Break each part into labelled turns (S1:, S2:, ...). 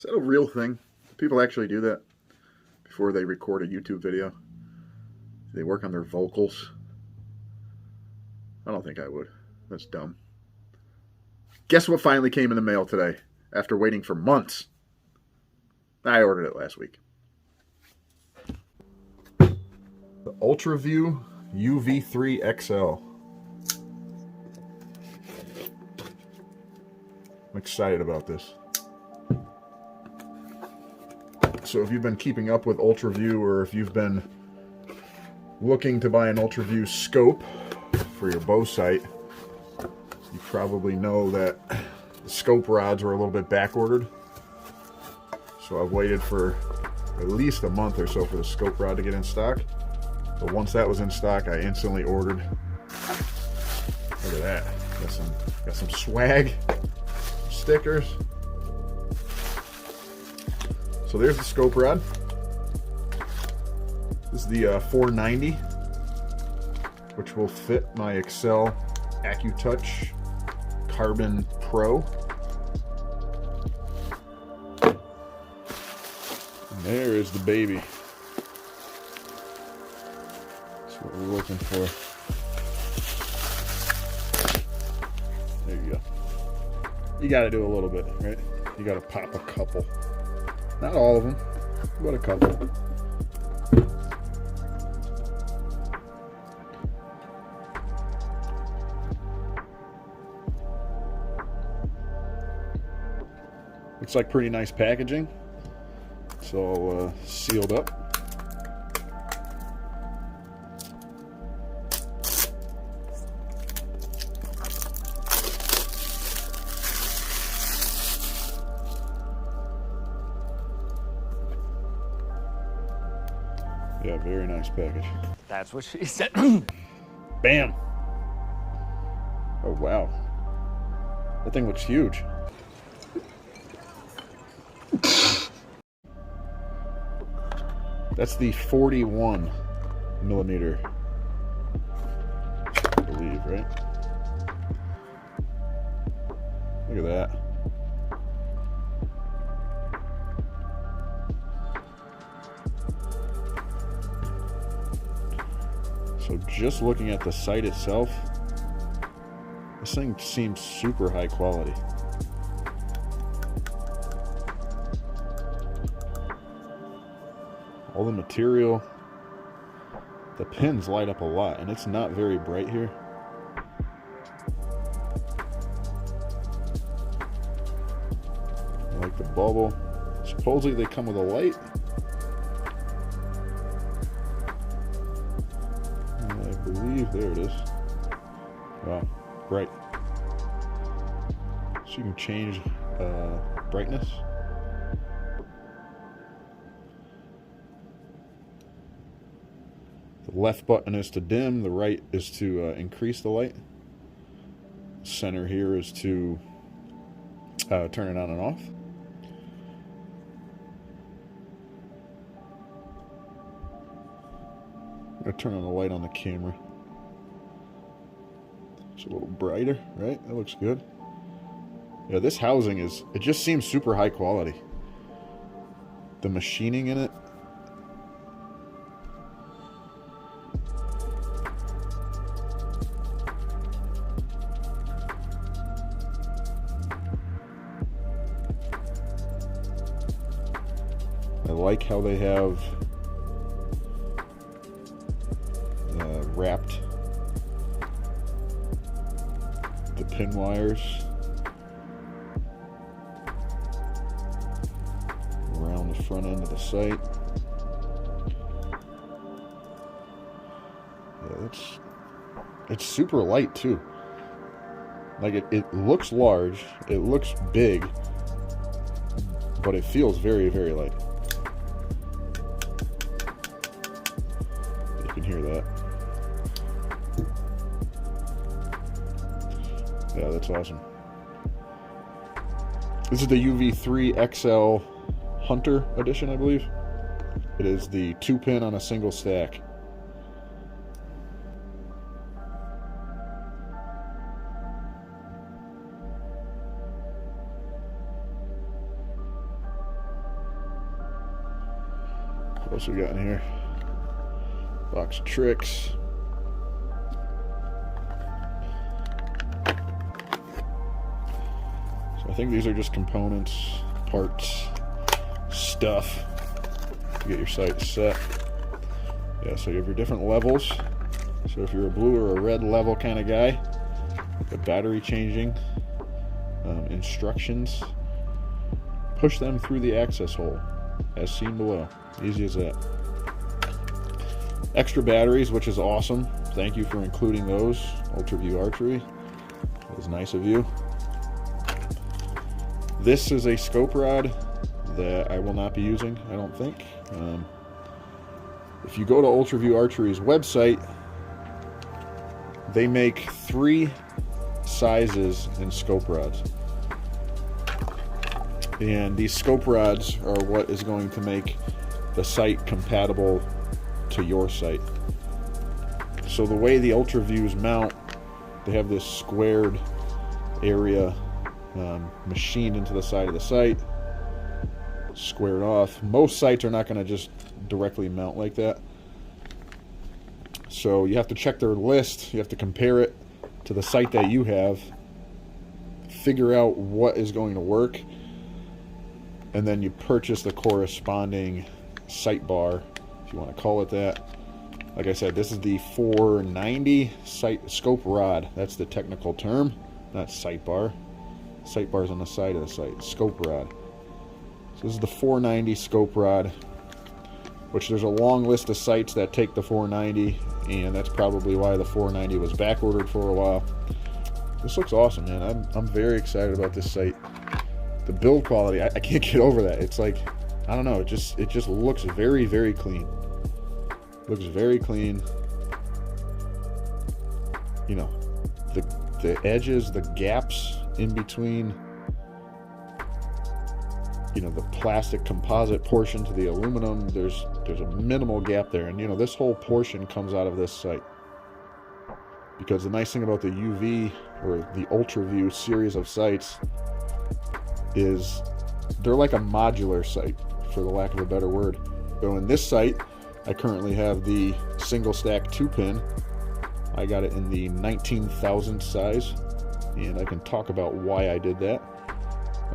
S1: Is that a real thing? People actually do that before they record a YouTube video? They work on their vocals? I don't think I would. That's dumb. Guess what finally came in the mail today after waiting for months? I ordered it last week. The UltraView UV3XL. I'm excited about this. So if you've been keeping up with UltraView, or if you've been looking to buy an UltraView scope for your bow sight, you probably know that the scope rods were a little bit back ordered. So I've waited for at least a month or so for the scope rod to get in stock. But once that was in stock, I instantly ordered. Look at that. Got some swag, stickers. So there's the scope rod. This is the 490, which will fit my Excel AccuTouch Carbon Pro. And there is the baby. That's what we're looking for. There you go. You got to do a little bit, right? You got to pop a couple. Not all of them, but a couple. Looks like pretty nice packaging. It's all sealed up. Yeah, very nice package.
S2: That's what she said.
S1: Bam! Oh, wow. That thing looks huge. That's the 41 millimeter, I believe, right? Look at that. So just looking at the sight itself, this thing seems super high quality. All the material, the pins light up a lot, and it's not very bright here. I like the bubble. Supposedly they come with a light. I believe, there it is. Wow, bright. So you can change brightness. The left button is to dim, the right is to increase the light. Center here is to turn it on and off. I'm going to turn on the light on the camera. It's a little brighter, right? That looks good. Yeah, this housing it just seems super high quality. The machining in it. I like how they have wrapped the pin wires around the front end of the sight. Yeah, it's super light too. Like it looks large, it looks big, but it feels very, very light. You can hear that. Yeah, that's awesome. This is the UV3XL Hunter edition, I believe. It is the 2-pin on a single stack. What else we got in here? Box of tricks. So I think these are just components, parts, stuff to get your sight set. Yeah, so you have your different levels. So if you're a blue or a red level kind of guy, the battery changing instructions, push them through the access hole as seen below. Easy as that. Extra batteries, which is awesome. Thank you for including those. UltraView Archery. That was nice of you. This is a scope rod that I will not be using, I don't think. If you go to UltraView Archery's website, they make 3 sizes in scope rods. And these scope rods are what is going to make the sight compatible to your sight. So the way the UltraViews mount, they have this squared area machined into the side of the sight, squared off. Most sights are not going to just directly mount like that. So you have to check their list, you have to compare it to the sight that you have, figure out what is going to work, and then you purchase the corresponding sight bar, if you want to call it that. Like I said, this is the 490 sight scope rod. That's the technical term, not sight bar. Sight bar is on the side of the sight. Scope rod. So this is the 490 scope rod, which there's a long list of sights that take the 490, and that's probably why the 490 was back ordered for a while. This looks awesome, man. I'm very excited about this sight. The build quality, I can't get over that. It's like, I don't know, it just looks very, very clean. Looks very clean. You know, the edges, the gaps in between, you know, the plastic composite portion to the aluminum, there's a minimal gap there. And you know, this whole portion comes out of this sight. Because the nice thing about the UV or the UltraView series of sights is they're like a modular sight, for the lack of a better word. So in this sight, I currently have the single stack 2-pin. I got it in the 19,000 size, and I can talk about why I did that.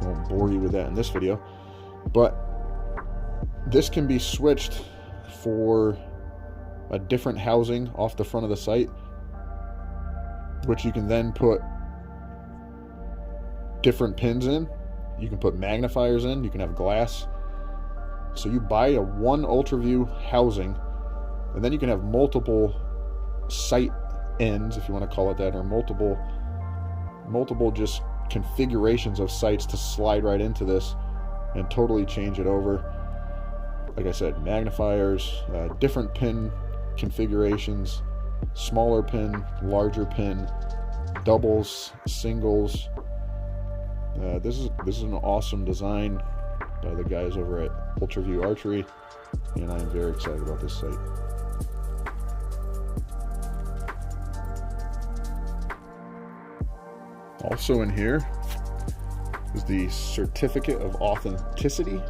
S1: I won't bore you with that in this video, but this can be switched for a different housing off the front of the sight, which you can then put different pins in. You can put magnifiers in, you can have glass. So you buy a one UltraView housing, and then you can have multiple sight ends, if you want to call it that, or multiple just configurations of sights to slide right into this and totally change it over. Like I said, magnifiers, different pin configurations, smaller pin, larger pin, doubles, singles. This is an awesome design by the guys over at UltraView Archery, and I am very excited about this sight. Also in here is the certificate of authenticity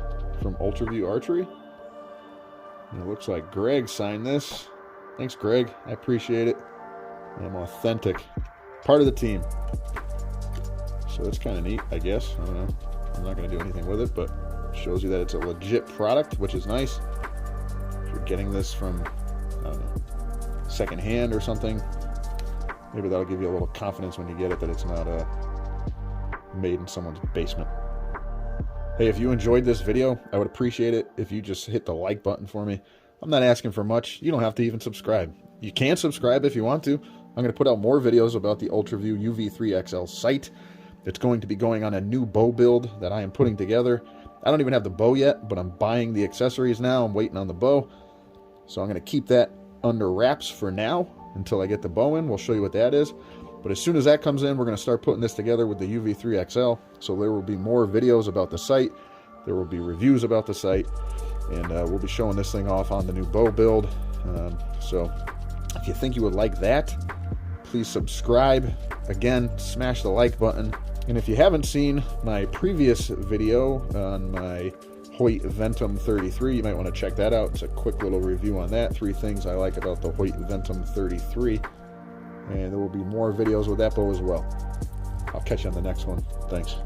S1: from UltraView Archery. And it looks like Greg signed this. Thanks, Greg. I appreciate it. I'm authentic. Part of the team. So that's kind of neat, I guess. I don't know. I'm not going to do anything with it, but it shows you that it's a legit product, which is nice. If you're getting this from, I don't know, secondhand or something, maybe that'll give you a little confidence when you get it that it's not made in someone's basement. Hey, if you enjoyed this video, I would appreciate it if you just hit the like button for me. I'm not asking for much. You don't have to even subscribe. You can subscribe if you want to. I'm going to put out more videos about the UltraView UV3XL sight. It's going to be going on a new bow build that I am putting together. I don't even have the bow yet, but I'm buying the accessories now. I'm waiting on the bow. So I'm going to keep that under wraps for now until I get the bow in. We'll show you what that is. But as soon as that comes in, we're going to start putting this together with the UV3XL. So there will be more videos about the sight. There will be reviews about the sight. And we'll be showing this thing off on the new bow build. So if you think you would like that, please subscribe. Again, smash the like button. And if you haven't seen my previous video on my Hoyt Ventum 33. You might want to check that out. It's a quick little review on that. 3 things I like about the Hoyt Ventum 33. And there will be more videos with that bow as well. I'll catch you on the next one. Thanks.